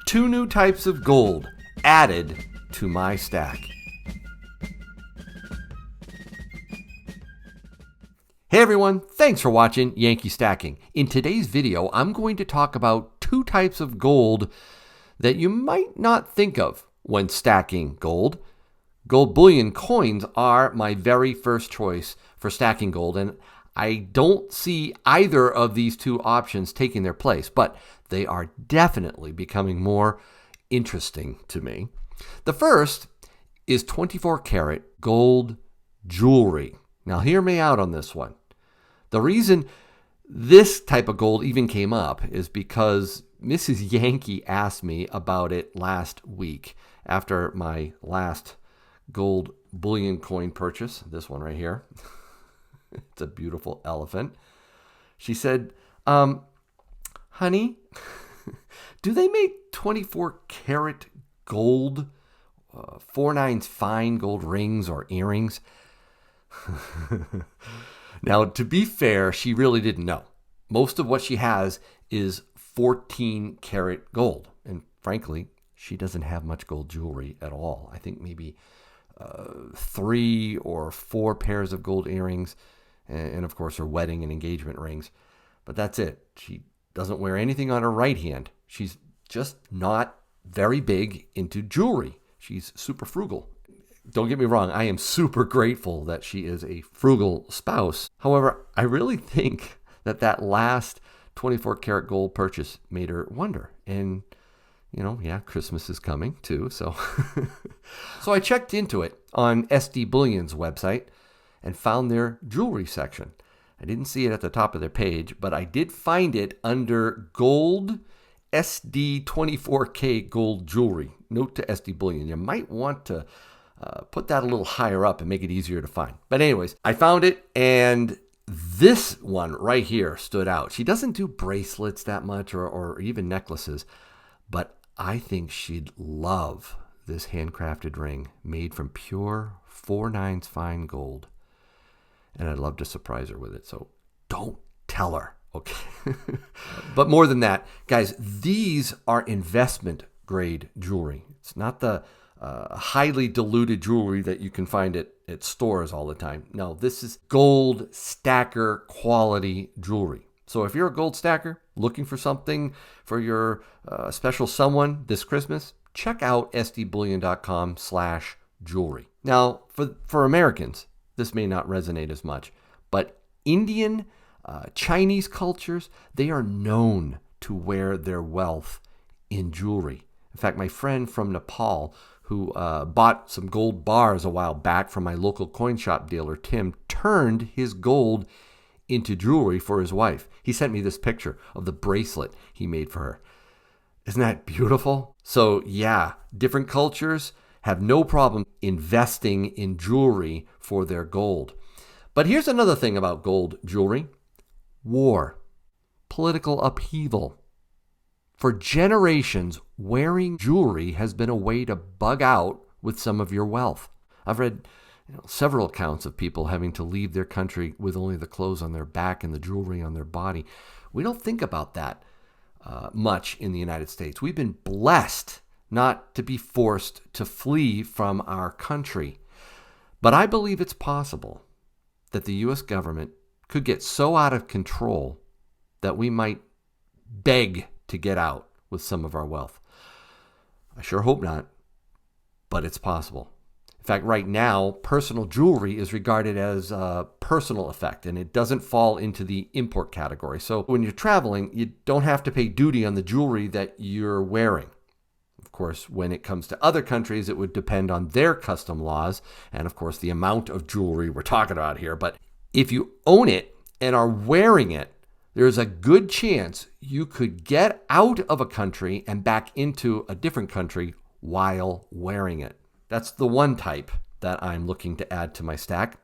2 new types of gold added to my stack. Hey everyone, thanks for watching Yankee Stacking. In today's video, I'm going to talk about 2 types of gold that you might not think of when stacking gold. Gold bullion coins are my very first choice for stacking gold, and I don't see either of these 2 options taking their place, but they are definitely becoming more interesting to me. The first is 24 karat gold jewelry. Now hear me out on this one. The reason this type of gold even came up is because Mrs. Yankee asked me about it last week after my last gold bullion coin purchase, this one right here. It's a beautiful elephant. She said, honey, do they make 24 karat gold, 4/9 fine gold rings or earrings? Now, to be fair, she really didn't know. Most of what she has is 14 karat gold. And frankly, she doesn't have much gold jewelry at all. I think maybe 3 or 4 pairs of gold earrings, and of course her wedding and engagement rings. But that's it. She doesn't wear anything on her right hand. She's just not very big into jewelry. She's super frugal. Don't get me wrong, I am super grateful that she is a frugal spouse. However, I really think that last 24 karat gold purchase made her wonder. And, Christmas is coming too. So I checked into it on SD Bullion's website and found their jewelry section. I didn't see it at the top of their page, but I did find it under gold SD 24K gold jewelry. Note to SD Bullion. You might want to put that a little higher up and make it easier to find. But anyways, I found it, and this one right here stood out. She doesn't do bracelets that much or even necklaces, but I think she'd love this handcrafted ring made from pure 4/9 fine gold. And I'd love to surprise her with it. So don't tell her, okay? But more than that, guys, these are investment grade jewelry. It's not the highly diluted jewelry that you can find at stores all the time. No, this is gold stacker quality jewelry. So if you're a gold stacker looking for something for your special someone this Christmas, check out sdbullion.com/jewelry. Now, for Americans, this may not resonate as much, but Indian, Chinese cultures, they are known to wear their wealth in jewelry. In fact, my friend from Nepal, who bought some gold bars a while back from my local coin shop dealer, Tim, turned his gold into jewelry for his wife. He sent me this picture of the bracelet he made for her. Isn't that beautiful? So yeah, different cultures have no problem investing in jewelry for their gold. But here's another thing about gold jewelry. War, political upheaval. For generations, wearing jewelry has been a way to bug out with some of your wealth. I've read several accounts of people having to leave their country with only the clothes on their back and the jewelry on their body. We don't think about that much in the United States. We've been blessed not to be forced to flee from our country. But I believe it's possible that the U.S. government could get so out of control that we might beg to get out with some of our wealth. I sure hope not, but it's possible. In fact, right now, personal jewelry is regarded as a personal effect, and it doesn't fall into the import category. So when you're traveling, you don't have to pay duty on the jewelry that you're wearing. Of course, when it comes to other countries, it would depend on their custom laws and, of course, the amount of jewelry we're talking about here. But if you own it and are wearing it, there's a good chance you could get out of a country and back into a different country while wearing it. That's the one type that I'm looking to add to my stack.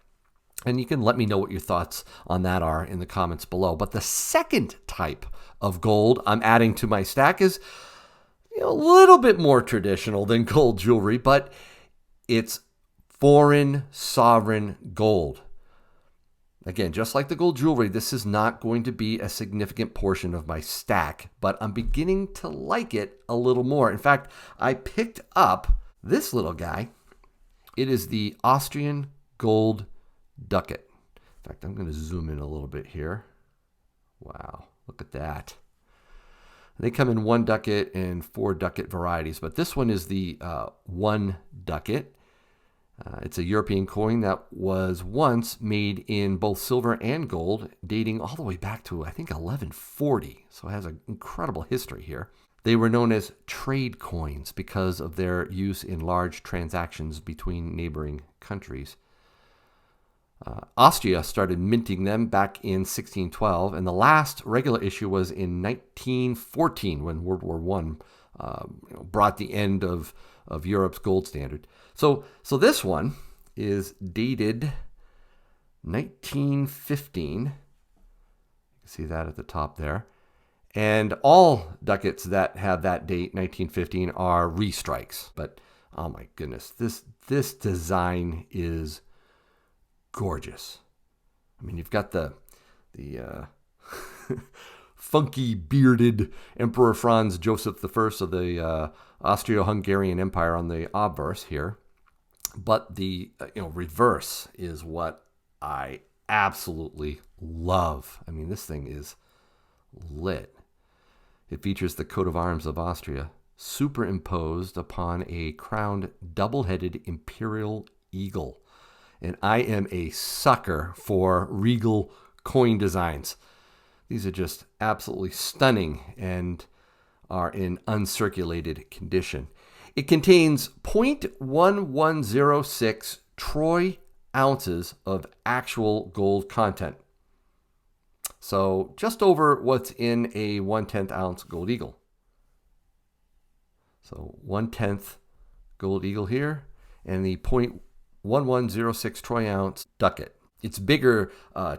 And you can let me know what your thoughts on that are in the comments below. But the second type of gold I'm adding to my stack is a little bit more traditional than gold jewelry, but it's foreign sovereign gold. Again, just like the gold jewelry, this is not going to be a significant portion of my stack, but I'm beginning to like it a little more. In fact, I picked up this little guy. It is the Austrian gold ducat. In fact, I'm going to zoom in a little bit here. Wow, look at that. They come in 1 ducat and 4 ducat varieties, but this one is the 1 ducat. It's a European coin that was once made in both silver and gold, dating all the way back to, I think, 1140. So it has an incredible history here. They were known as trade coins because of their use in large transactions between neighboring countries. Austria started minting them back in 1612, and the last regular issue was in 1914 when World War I brought the end of Europe's gold standard. So this one is dated 1915. You can see that at the top there. And all ducats that have that date, 1915, are restrikes. But oh my goodness, this design is gorgeous. I mean, you've got the funky bearded Emperor Franz Joseph I of the Austro-Hungarian Empire on the obverse here. But the reverse is what I absolutely love. I mean, this thing is lit. It features the coat of arms of Austria superimposed upon a crowned double-headed imperial eagle. And I am a sucker for regal coin designs. These are just absolutely stunning and are in uncirculated condition. It contains 0.1106 troy ounces of actual gold content. So just over what's in a 1/10 ounce gold eagle. So 1/10 gold eagle here, and the 0.1106 troy ounce ducat. Its bigger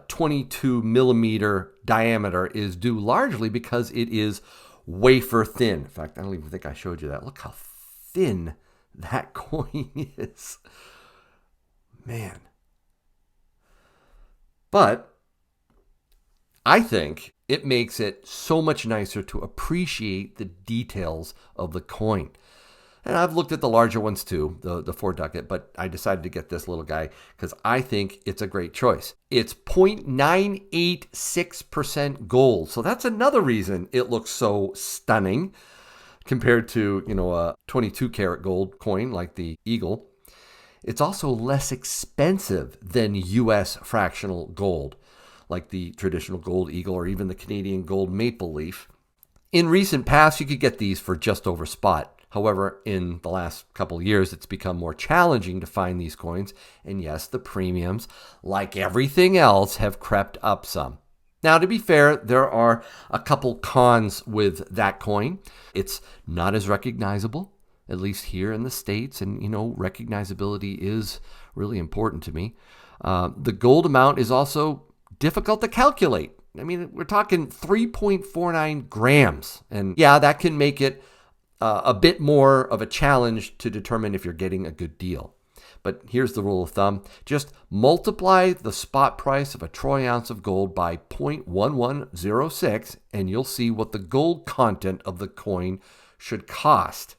22 millimeter diameter is due largely because it is wafer thin. In fact, I don't even think I showed you that. Look how thin that coin is. Man. But I think it makes it so much nicer to appreciate the details of the coin. And I've looked at the larger ones too, the 4 ducat, but I decided to get this little guy because I think it's a great choice. It's 0.986% gold. So that's another reason it looks so stunning compared to, a 22 karat gold coin like the Eagle. It's also less expensive than US fractional gold, like the traditional gold Eagle or even the Canadian gold maple leaf. In recent past, you could get these for just over spot. However, in the last couple of years, it's become more challenging to find these coins. And yes, the premiums, like everything else, have crept up some. Now, to be fair, there are a couple cons with that coin. It's not as recognizable, at least here in the States. And, recognizability is really important to me. The gold amount is also difficult to calculate. I mean, we're talking 3.49 grams. And yeah, that can make it a bit more of a challenge to determine if you're getting a good deal. But here's the rule of thumb. Just multiply the spot price of a troy ounce of gold by 0.1106, and you'll see what the gold content of the coin should cost.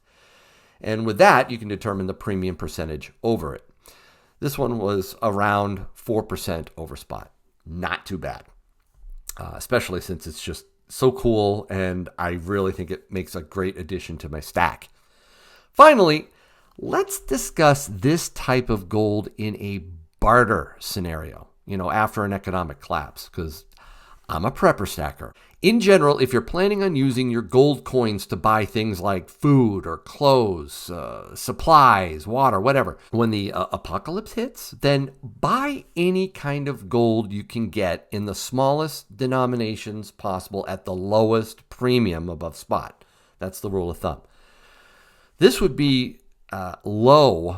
And with that, you can determine the premium percentage over it. This one was around 4% over spot. Not too bad, especially since it's just so cool, and I really think it makes a great addition to my stack. Finally, let's discuss this type of gold in a barter scenario, after an economic collapse, because I'm a prepper stacker. In general, if you're planning on using your gold coins to buy things like food or clothes, supplies, water, whatever, when the apocalypse hits, then buy any kind of gold you can get in the smallest denominations possible at the lowest premium above spot. That's the rule of thumb. This would be low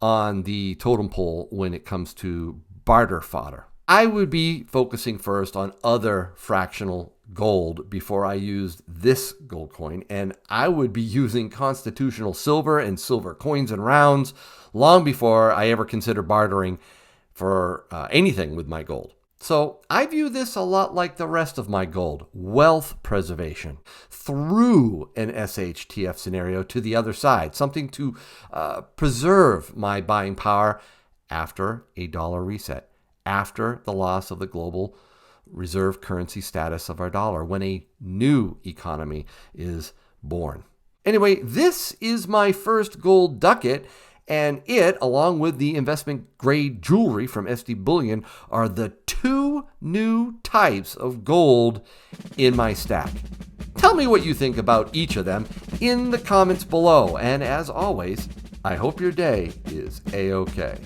on the totem pole when it comes to barter fodder. I would be focusing first on other fractional gold before I used this gold coin, and I would be using constitutional silver and silver coins and rounds long before I ever consider bartering for anything with my gold. So I view this a lot like the rest of my gold, wealth preservation through an SHTF scenario to the other side, something to preserve my buying power after a dollar reset, after the loss of the global reserve currency status of our dollar, when a new economy is born. Anyway, this is my first gold ducat, and it, along with the investment-grade jewelry from SD Bullion, are the two new types of gold in my stack. Tell me what you think about each of them in the comments below. And as always, I hope your day is A-OK.